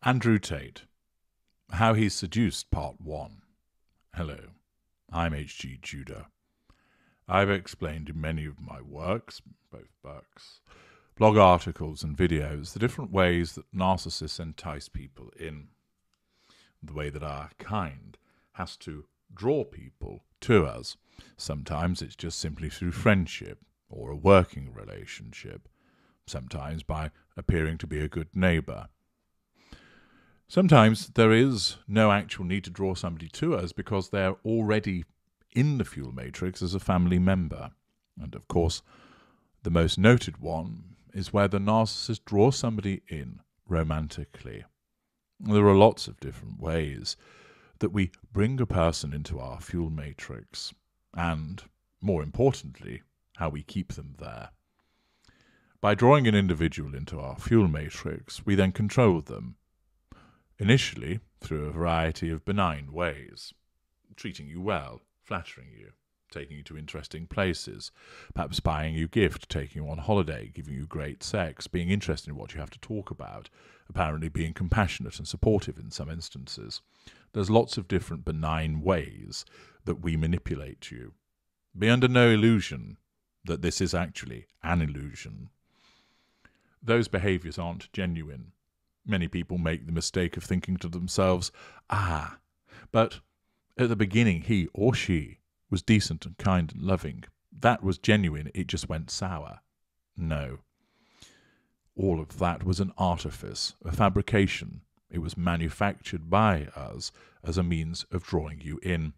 Andrew Tate, How He's Seduced, Part 1. Hello, I'm H.G. Tudor. I've explained in many of my works, both books, blog articles and videos, the different ways that narcissists entice people in. The way that our kind has to draw people to us. Sometimes it's just simply through friendship or a working relationship. Sometimes by appearing to be a good neighbour. Sometimes there is no actual need to draw somebody to us because they're already in the fuel matrix as a family member. And of course, the most noted one is where the narcissist draws somebody in romantically. There are lots of different ways that we bring a person into our fuel matrix and, more importantly, how we keep them there. By drawing an individual into our fuel matrix, we then control them. Initially, through a variety of benign ways, treating you well, flattering you, taking you to interesting places, perhaps buying you gift, taking you on holiday, giving you great sex, being interested in what you have to talk about, apparently being compassionate and supportive in some instances. There's lots of different benign ways that we manipulate you. Be under no illusion that this is actually an illusion. Those behaviours aren't genuine. Many people make the mistake of thinking to themselves, but at the beginning he or she was decent and kind and loving. That was genuine, it just went sour. No. All of that was an artifice, a fabrication. It was manufactured by us as a means of drawing you in.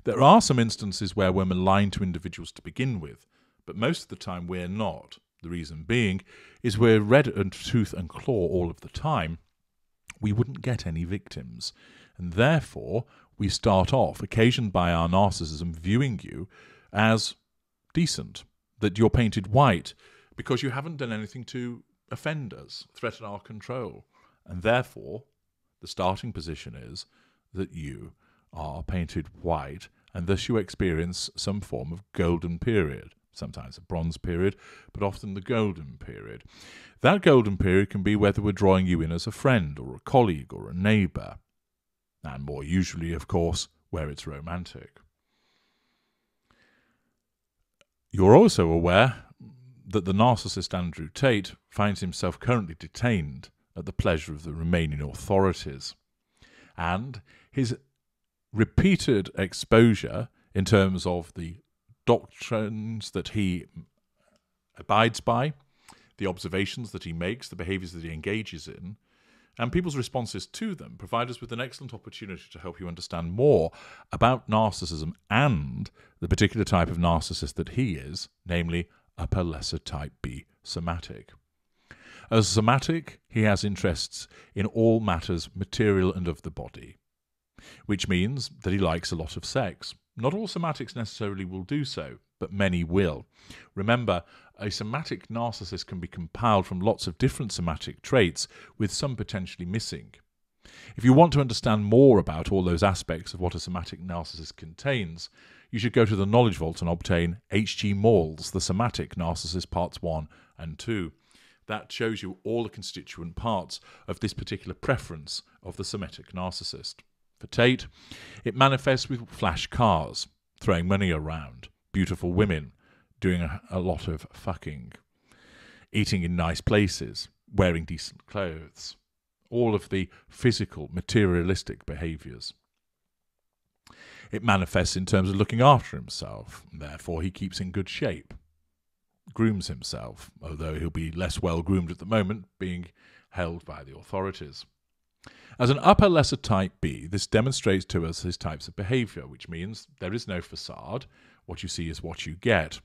There are some instances where we're maligned to individuals to begin with, but most of the time we're not. The reason being is we're red and tooth and claw all of the time. We wouldn't get any victims. And therefore, we start off, occasioned by our narcissism, viewing you as decent, that you're painted white, because you haven't done anything to offend us, threaten our control. And therefore, the starting position is that you are painted white, and thus you experience some form of golden period. Sometimes a bronze period, but often the golden period. That golden period can be whether we're drawing you in as a friend or a colleague or a neighbour. And more usually, of course, where it's romantic. You're also aware that the narcissist Andrew Tate finds himself currently detained at the pleasure of the Romanian authorities. And his repeated exposure in terms of the doctrines that he abides by, the observations that he makes, the behaviours that he engages in, and people's responses to them provide us with an excellent opportunity to help you understand more about narcissism and the particular type of narcissist that he is, namely upper lesser type B somatic. As somatic, he has interests in all matters material and of the body, which means that he likes a lot of sex. Not all somatics necessarily will do so, but many will. Remember, a somatic narcissist can be compiled from lots of different somatic traits, with some potentially missing. If you want to understand more about all those aspects of what a somatic narcissist contains, you should go to the Knowledge Vault and obtain H.G. Maul's The Somatic Narcissist Parts 1 and 2. That shows you all the constituent parts of this particular preference of the somatic narcissist. For Tate, it manifests with flash cars, throwing money around, beautiful women, doing a lot of fucking, eating in nice places, wearing decent clothes, all of the physical, materialistic behaviours. It manifests in terms of looking after himself, and therefore he keeps in good shape, grooms himself, although he'll be less well groomed at the moment, being held by the authorities. As an upper lesser type B, this demonstrates to us his types of behaviour, which means there is no facade. What you see is what you get.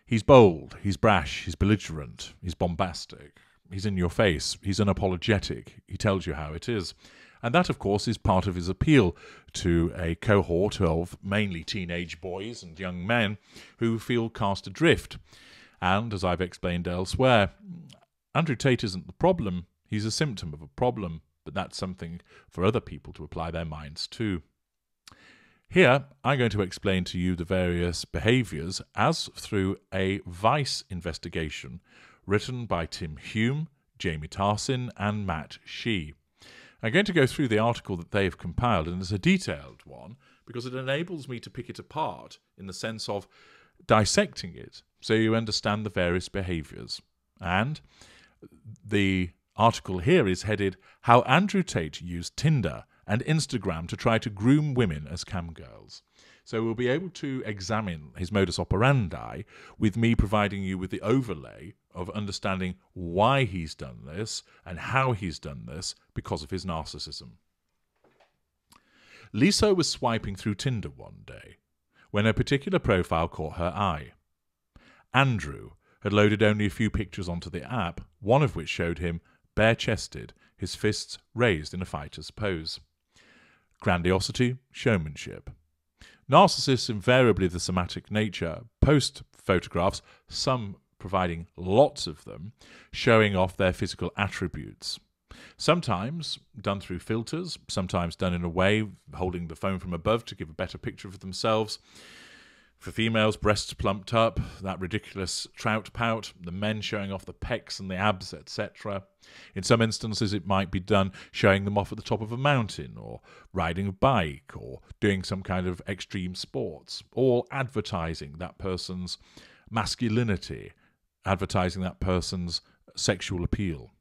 He's bold, he's brash, he's belligerent, he's bombastic, he's in your face, he's unapologetic, he tells you how it is. And that, of course, is part of his appeal to a cohort of mainly teenage boys and young men who feel cast adrift. And, as I've explained elsewhere, Andrew Tate isn't the problem, he's a symptom of a problem. But that's something for other people to apply their minds to. Here, I'm going to explain to you the various behaviours as through a Vice investigation written by Tim Hume, Jamie Tarsin, and Matt Shee. I'm going to go through the article that they have compiled, and it's a detailed one because it enables me to pick it apart in the sense of dissecting it so you understand the various behaviours. And the article here is headed How Andrew Tate Used Tinder and Instagram to Try to Groom Women as Cam Girls. So we'll be able to examine his modus operandi with me providing you with the overlay of understanding why he's done this and how he's done this because of his narcissism. Lisa was swiping through Tinder one day when a particular profile caught her eye. Andrew had loaded only a few pictures onto the app, one of which showed him bare-chested, his fists raised in a fighter's pose. Grandiosity, showmanship. Narcissists, invariably of the somatic nature, post photographs, some providing lots of them, showing off their physical attributes. Sometimes done through filters, sometimes done in a way holding the phone from above to give a better picture of themselves. For females, breasts plumped up, that ridiculous trout pout, the men showing off the pecs and the abs, etc. In some instances, it might be done showing them off at the top of a mountain, or riding a bike, or doing some kind of extreme sports, all advertising that person's masculinity, advertising that person's sexual appeal.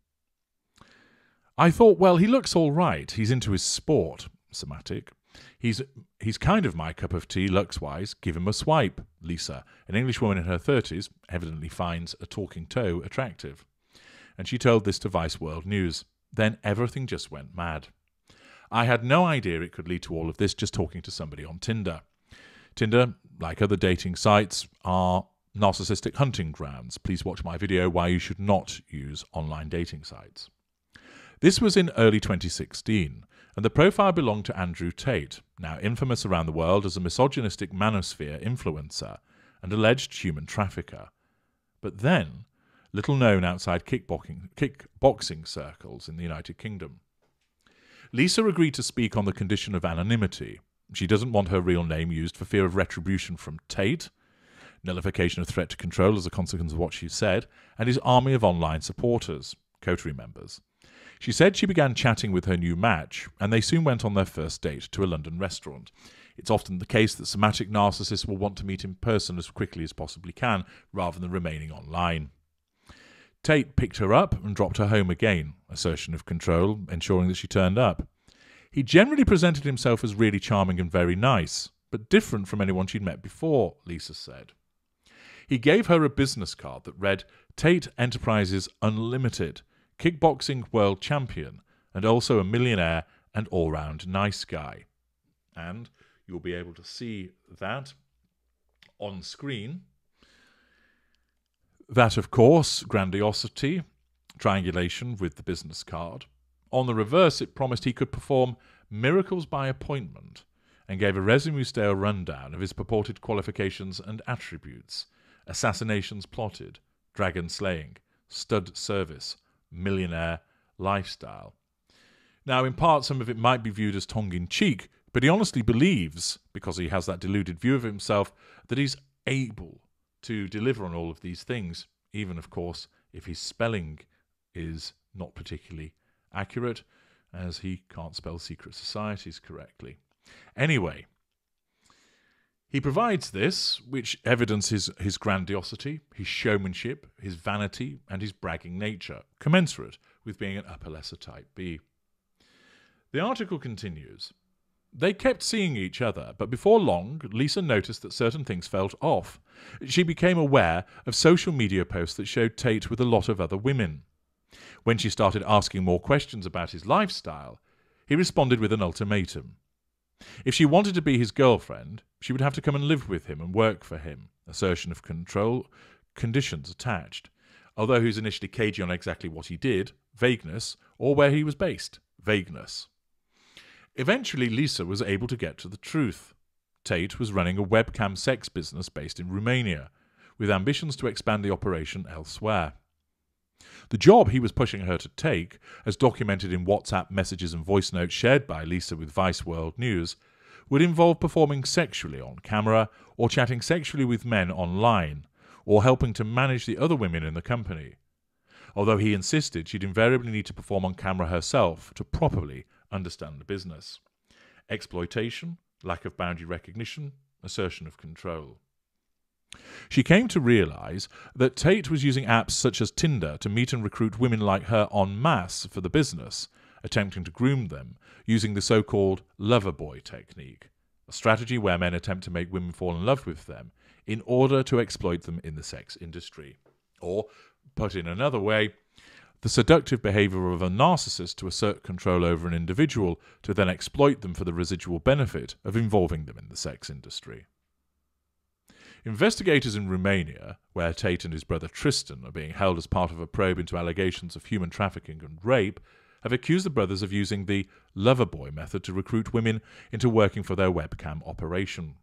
I thought, well, he looks all right. He's into his sport, somatic. He's kind of my cup of tea looks-wise. Give him a swipe. Lisa, an English woman in her 30s, evidently finds a talking toe attractive. And she told this to Vice World News. Then everything just went mad. I had no idea it could lead to all of this just talking to somebody on Tinder. Tinder, like other dating sites, are narcissistic hunting grounds. Please watch my video why you should not use online dating sites. This was in early 2016, and the profile belonged to Andrew Tate, now infamous around the world as a misogynistic manosphere influencer and alleged human trafficker. But then, little known outside kickboxing circles in the United Kingdom. Lisa agreed to speak on the condition of anonymity. She doesn't want her real name used for fear of retribution from Tate, nullification of threat to control as a consequence of what she said, and his army of online supporters, coterie members. She said she began chatting with her new match, and they soon went on their first date to a London restaurant. It's often the case that somatic narcissists will want to meet in person as quickly as possibly can, rather than remaining online. Tate picked her up and dropped her home again, assertion of control, ensuring that she turned up. He generally presented himself as really charming and very nice, but different from anyone she'd met before, Lisa said. He gave her a business card that read, Tate Enterprises Unlimited, kickboxing world champion, and also a millionaire and all-round nice guy. And you'll be able to see that on screen. That, of course, grandiosity, triangulation with the business card. On the reverse, it promised he could perform miracles by appointment and gave a resume-style rundown of his purported qualifications and attributes: assassinations plotted, dragon slaying, stud service, millionaire lifestyle. Now, in part, some of it might be viewed as tongue-in-cheek, but he honestly believes, because he has that deluded view of himself, that he's able to deliver on all of these things, even, of course, if his spelling is not particularly accurate, as he can't spell secret societies correctly. Anyway, he provides this, which evidences his grandiosity, his showmanship, his vanity, and his bragging nature, commensurate with being an upper lesser type B. The article continues. They kept seeing each other, but before long, Lisa noticed that certain things felt off. She became aware of social media posts that showed Tate with a lot of other women. When she started asking more questions about his lifestyle, he responded with an ultimatum. If she wanted to be his girlfriend, she would have to come and live with him and work for him. Assertion of control, conditions attached. Although he was initially cagey on exactly what he did, vagueness, or where he was based, vagueness. Eventually, Lisa was able to get to the truth. Tate was running a webcam sex business based in Romania, with ambitions to expand the operation elsewhere. The job he was pushing her to take, as documented in WhatsApp messages and voice notes shared by Lisa with Vice World News, would involve performing sexually on camera or chatting sexually with men online, or helping to manage the other women in the company. although he insisted she'd invariably need to perform on camera herself to properly understand the business. Exploitation, lack of boundary recognition, assertion of control. She came to realise that Tate was using apps such as Tinder to meet and recruit women like her en masse for the business, attempting to groom them using the so-called lover boy technique, a strategy where men attempt to make women fall in love with them in order to exploit them in the sex industry. Or, put in another way, the seductive behaviour of a narcissist to assert control over an individual to then exploit them for the residual benefit of involving them in the sex industry. Investigators in Romania, where Tate and his brother Tristan are being held as part of a probe into allegations of human trafficking and rape, have accused the brothers of using the lover boy method to recruit women into working for their webcam operation.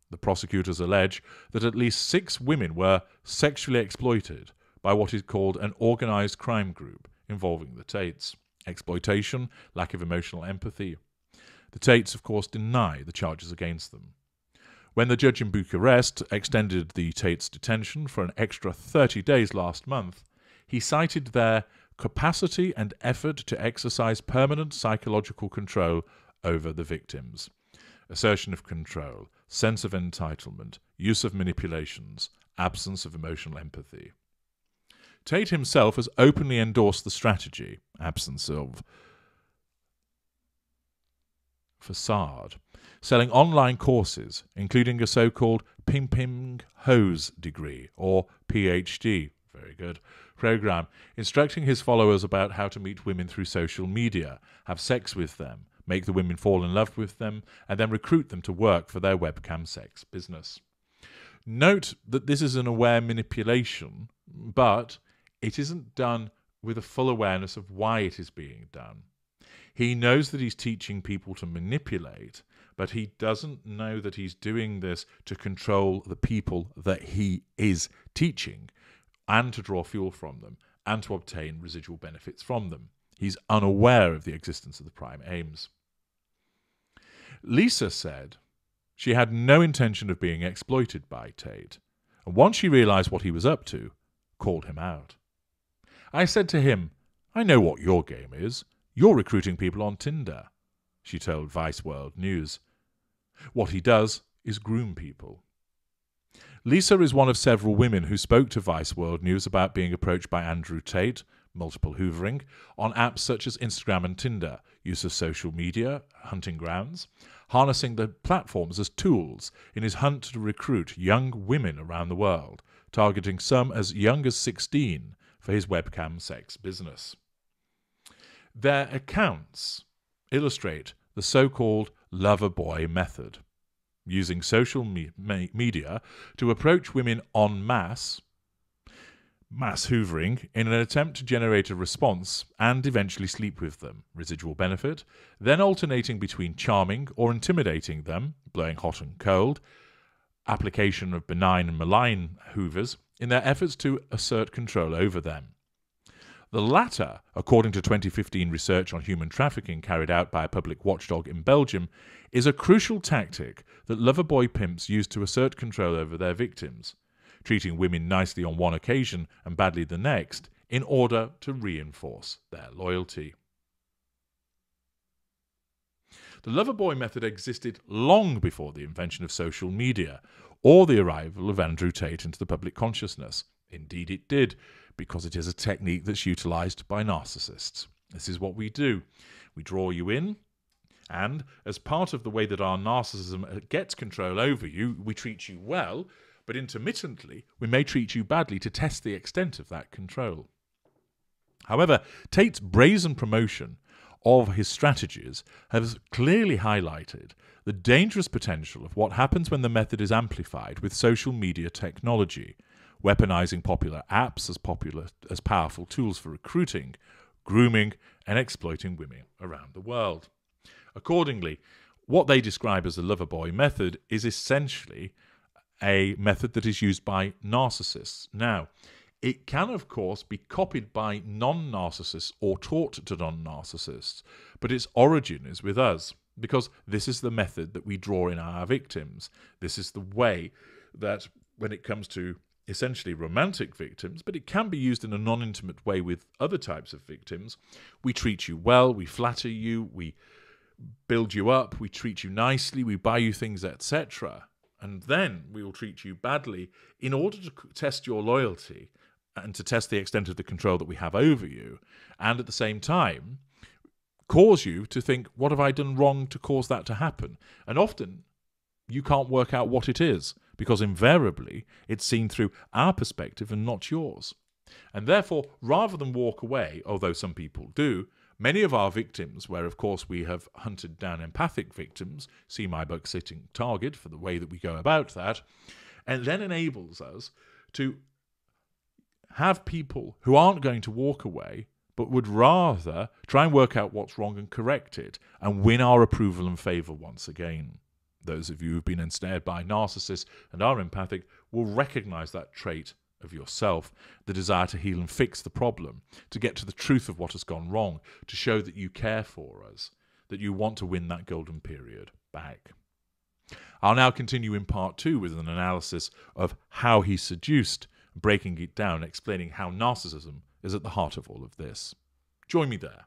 The prosecutors allege that at least 6 women were sexually exploited by what is called an organised crime group involving the Tates. Exploitation, lack of emotional empathy. The Tates, of course, deny the charges against them. When the judge in Bucharest extended the Tates' detention for an extra 30 days last month, he cited their capacity and effort to exercise permanent psychological control over the victims. Assertion of control, sense of entitlement, use of manipulations, absence of emotional empathy. Tate himself has openly endorsed the strategy, absence of facade, selling online courses, including a so-called Pimping Hose degree, or PhD, very good, program, instructing his followers about how to meet women through social media, have sex with them, make the women fall in love with them, and then recruit them to work for their webcam sex business. Note that this is an aware manipulation, but it isn't done with a full awareness of why it is being done. He knows that he's teaching people to manipulate, but he doesn't know that he's doing this to control the people that he is teaching and to draw fuel from them and to obtain residual benefits from them. He's unaware of the existence of the prime aims. Lisa said she had no intention of being exploited by Tate, and once she realised what he was up to, called him out. I said to him, "I know what your game is. You're recruiting people on Tinder," she told Vice World News. What he does is groom people. Lisa is one of several women who spoke to Vice World News about being approached by Andrew Tate, multiple hoovering, on apps such as Instagram and Tinder, use of social media, hunting grounds, harnessing the platforms as tools in his hunt to recruit young women around the world, targeting some as young as 16 for his webcam sex business. Their accounts illustrate the so-called lover boy method, using social media to approach women en masse hoovering in an attempt to generate a response and eventually sleep with them, residual benefit, then alternating between charming or intimidating them, blowing hot and cold, application of benign and malign hoovers in their efforts to assert control over them. The latter, according to 2015 research on human trafficking carried out by a public watchdog in Belgium, is a crucial tactic that loverboy pimps use to assert control over their victims, treating women nicely on one occasion and badly the next in order to reinforce their loyalty. The loverboy method existed long before the invention of social media or the arrival of Andrew Tate into the public consciousness. Indeed it did, because it is a technique that's utilised by narcissists. This is what we do. We draw you in, and as part of the way that our narcissism gets control over you, we treat you well, but intermittently we may treat you badly to test the extent of that control. However, Tate's brazen promotion of his strategies has clearly highlighted the dangerous potential of what happens when the method is amplified with social media technology, weaponizing popular apps as powerful tools for recruiting, grooming, and exploiting women around the world. Accordingly, what they describe as the loverboy method is essentially a method that is used by narcissists. Now, it can, of course, be copied by non-narcissists or taught to non-narcissists, but its origin is with us, because this is the method that we draw in our victims. This is the way that, when it comes to essentially romantic victims, but it can be used in a non-intimate way with other types of victims. We treat you well, we flatter you, we build you up, we treat you nicely, we buy you things, etc. And then we will treat you badly in order to test your loyalty and to test the extent of the control that we have over you, and at the same time cause you to think, what have I done wrong to cause that to happen? And often you can't work out what it is, because invariably it's seen through our perspective and not yours. And therefore, rather than walk away, although some people do, many of our victims, where of course we have hunted down empathic victims, see my book Sitting Target for the way that we go about that, and then enables us to have people who aren't going to walk away, but would rather try and work out what's wrong and correct it, and win our approval and favour once again. Those of you who've been ensnared by narcissists and are empathic will recognise that trait of yourself, the desire to heal and fix the problem, to get to the truth of what has gone wrong, to show that you care for us, that you want to win that golden period back. I'll now continue in part 2 with an analysis of how he's seduced, breaking it down, explaining how narcissism is at the heart of all of this. Join me there.